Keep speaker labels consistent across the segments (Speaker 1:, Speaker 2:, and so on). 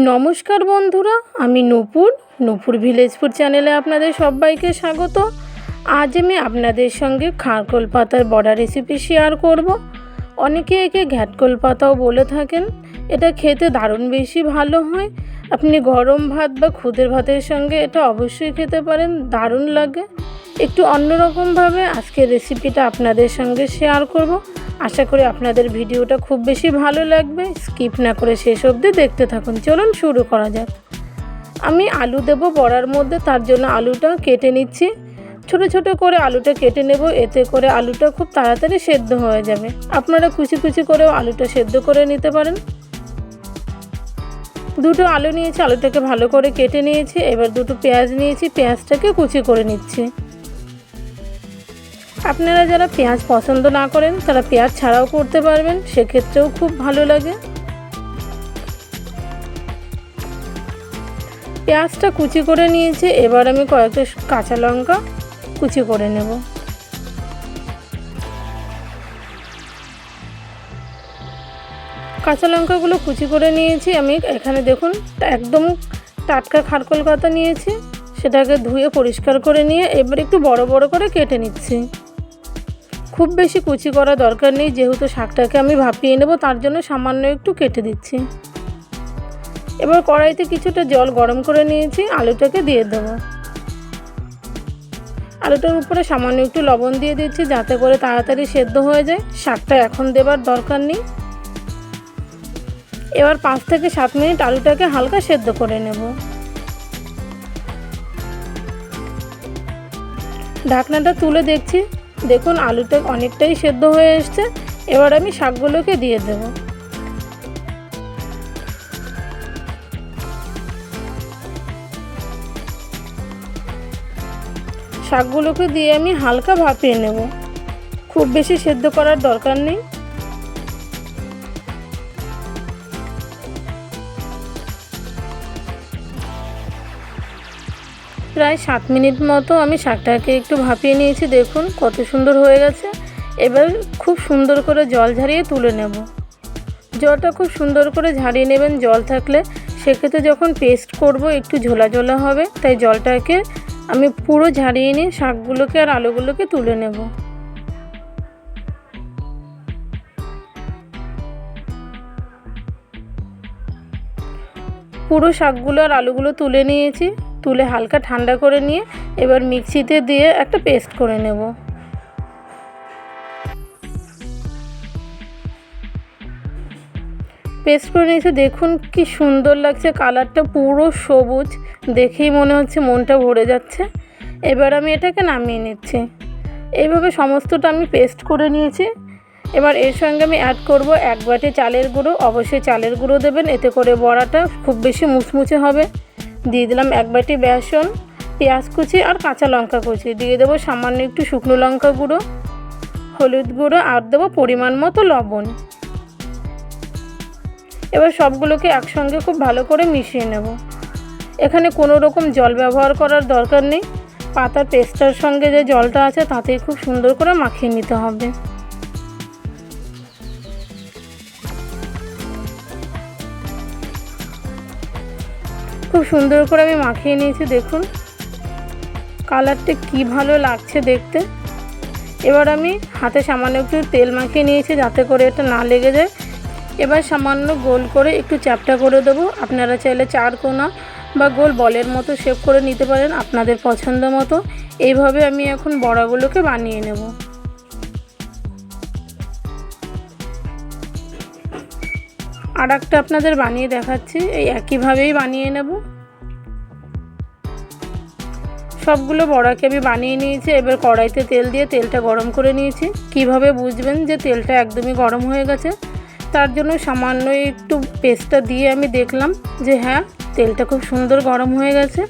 Speaker 1: নমস্কার বন্ধুরা, আমি নূপুর ভিলেজ ফুড চ্যানেলে আপনাদের সবাইকে স্বাগত। আজ আমি আপনাদের সঙ্গে খারকোল পাতার বড়া রেসিপি শেয়ার করব। অনেকে একে ঘ্যাটকোল পাতাও বলে থাকেন। এটা খেতে দারুণ বেশি ভালো হয়। আপনি গরম ভাত বা খুদের ভাতের সঙ্গে এটা অবশ্যই খেতে পারেন, দারুণ লাগে। একটু অন্যরকমভাবে আজকের রেসিপিটা আপনাদের সঙ্গে শেয়ার করব। আশা করি আপনাদের ভিডিওটা খুব বেশি ভালো লাগবে। স্কিপ না করে শেষ অবধি দেখতে থাকুন। চলুন শুরু করা যাক। আমি আলু দেব বড়ার মধ্যে, তার জন্য আলুটা কেটে নিচ্ছি। ছোট ছোট করে আলুটা কেটে নেব, এতে করে আলুটা খুব তাড়াতাড়ি সেদ্ধ হয়ে যাবে। আপনারা কুচি কুচি করেও আলুটা সেদ্ধ করে নিতে পারেন। দুটো আলু নিয়েছি, আলুটাকে ভালো করে কেটে নিয়েছি। এবার দুটো পেঁয়াজ নিয়েছি, পেঁয়াজটাকে কুচি করে নিচ্ছি। আপনারা যারা পেঁয়াজ পছন্দ না করেন তারা পেঁয়াজ ছাড়াও করতে পারবেন, সেক্ষেত্রেও খুব ভালো লাগে। পেঁয়াজটা কুচি করে নিয়েছি। এবার আমি কয়েকটা কাঁচা লঙ্কা কুচি করে নেব। কাঁচা লঙ্কাগুলো কুচি করে নিয়েছি। আমি এখানে দেখুন একদম টাটকা খারকোল পাতা নিয়েছি, সেটাকে ধুয়ে পরিষ্কার করে নিয়ে এবার একটু বড় বড় করে কেটে নিচ্ছি। খুব বেশি কুচি করা দরকার নেই, যেহেতু শাকটাকে আমি ভাপিয়ে নেব, তার জন্য সামান্য একটু কেটে দিচ্ছি। এবার কড়াইতে কিছুটা জল গরম করে নিয়েছি, আলুটাকে দিয়ে দেবো। আলুটার উপরে সামান্য একটু লবণ দিয়ে দিচ্ছি, যাতে করে তাড়াতাড়ি সেদ্ধ হয়ে যায়। শাকটা এখন দেবার দরকার নেই। এবার 5 থেকে 7 মিনিট আলুটাকে হালকা সেদ্ধ করে নেব। ঢাকনাটা তুলে দেখছি, দেখুন আলুটা অনেকটাই সেদ্ধ হয়ে এসছে। এবার আমি শাকগুলোকে দিয়ে দেব। শাকগুলোকে দিয়ে আমি হালকা ভাপিয়ে নেব, খুব বেশি সেদ্ধ করার দরকার নেই। প্রায় 7 মিনিট মতো আমি শাকটাকে একটু ভাপিয়ে নিয়েছি। দেখুন কত সুন্দর হয়ে গেছে। এবার খুব সুন্দর করে জল ঝরিয়ে তুলে নেব। জলটা খুব সুন্দর করে ঝরিয়ে নেবেন। জল থাকলে সেক্ষেত্রে যখন পেস্ট করব একটু ঝোলা ঝোলা হবে, তাই জলটাকে আমি পুরো ঝরিয়ে নিয়ে শাকগুলোকে আর আলুগুলোকে তুলে নেব। পুরো শাকগুলো আর আলুগুলো তুলে নিয়েছি। তুলে হালকা ঠান্ডা করে নিয়ে এবার মিক্সিতে দিয়ে একটা পেস্ট করে নেব। পেস্ট করে নিয়েছি। দেখুন কি সুন্দর লাগছে, কালারটা পুরো সবুজ, দেখেই মনে হচ্ছে মনটা ভরে যাচ্ছে। এবার আমি এটাকে নামিয়ে নিচ্ছি। এইভাবে সমস্তটা আমি পেস্ট করে নিয়েছি। এবার এর সঙ্গে আমি অ্যাড করব 1 বাটি চালের গুঁড়ো। অবশ্যই চালের গুঁড়ো দেবেন, এতে করে বড়াটা খুব বেশি মুচমুচে হবে। দিয়ে দিলাম 1 বাটি বেসন, পেঁয়াজ কুচি আর কাঁচা লঙ্কা কুচি। দিয়ে দেবো সামান্য একটু শুকনো লঙ্কা গুঁড়ো, হলুদ গুঁড়ো আর দেবো পরিমাণ মতো লবণ। এবার সবগুলোকে একসঙ্গে খুব ভালো করে মিশিয়ে নেব। এখানে কোনো রকম জল ব্যবহার করার দরকার নেই। পাতার পেস্টার সঙ্গে যে জলটা আছে তাতেই খুব সুন্দর করে মাখিয়ে নিতে হবে। খুব সুন্দর করে আমি মাখিয়ে নিয়েছি। দেখুন কালারটা কি ভালো লাগছে দেখতে। এবার আমি হাতে সামান্য একটু তেল মাখিয়ে নিয়েছি, যাতে করে এটা না লেগে যায়। এবার সামান্য গোল করে একটু চ্যাপ্টা করে দেবো। আপনারা চাইলে 4 কোনা বা গোল বলের মতো শেপ করে নিতে পারেন, আপনাদের পছন্দ মতো। এইভাবে আমি এখন বড়াগুলোকে বানিয়ে নেব। আর একটা আপনাদের বানিয়ে দেখাচ্ছি, এই একইভাবেই বানিয়ে নেব। সবগুলো বড়াকে আমি বানিয়ে নিয়েছি। এবার কড়াইতে তেল দিয়ে তেলটা গরম করে নিয়েছি। কিভাবে বুঝবেন যে তেলটা একদমই গরম হয়ে গেছে? তার জন্য সামান্য একটু পেস্টটা দিয়ে আমি দেখলাম যে হ্যাঁ, তেলটা খুব সুন্দর গরম হয়ে গেছে।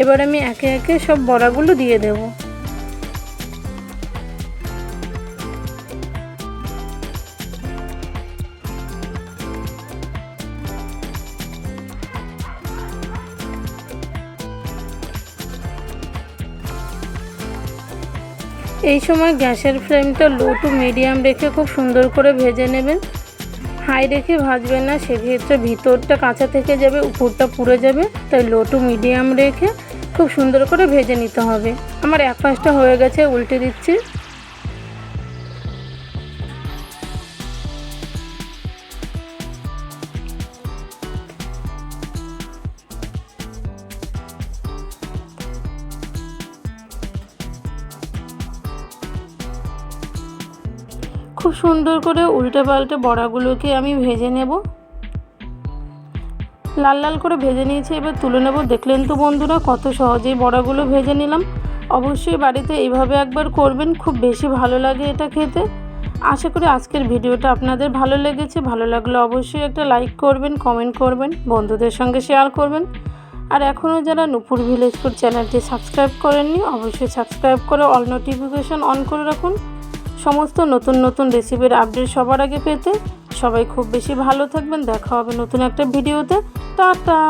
Speaker 1: এবার আমি একে একে সব বড়াগুলো দিয়ে দেব। এই সময় গ্যাসের ফ্লেমটা লো টু মিডিয়াম রেখে খুব সুন্দর করে ভেজে নেবেন। হাই রেখে ভাজবেন না, সেক্ষেত্রে ভিতরটা কাঁচা থেকে যাবে, উপরটা পুড়ে যাবে। তাই লো টু মিডিয়াম রেখে খুব সুন্দর করে ভেজে নিতে হবে। আমার এক পাশটা হয়ে গেছে, উল্টে দিচ্ছি। খুব সুন্দর করে উল্টে পাল্টে বড়াগুলোকে আমি ভেজে নেব। লাল লাল করে ভেজে নিয়েছি, এবার তুলে নেব। দেখলেন তো বন্ধুরা, কত সহজেই বড়াগুলো ভেজে নিলাম। অবশ্যই বাড়িতে এইভাবে একবার করবেন, খুব বেশি ভালো লাগে এটা খেতে। আশা করি আজকের ভিডিওটা আপনাদের ভালো লেগেছে। ভালো লাগলে অবশ্যই একটা লাইক করবেন, কমেন্ট করবেন, বন্ধুদের সঙ্গে শেয়ার করবেন। আর এখনও যারা নূপুর ভিলেজ ফুড চ্যানেলটি সাবস্ক্রাইব করেননি, অবশ্যই সাবস্ক্রাইব করে অল নোটিফিকেশন অন করে রাখুন সমস্ত নতুন নতুন রেসিপির আপডেট সবার আগে পেতে। সবাই খুব বেশি ভালো থাকবেন। দেখা হবে নতুন একটা ভিডিওতে। টাটা।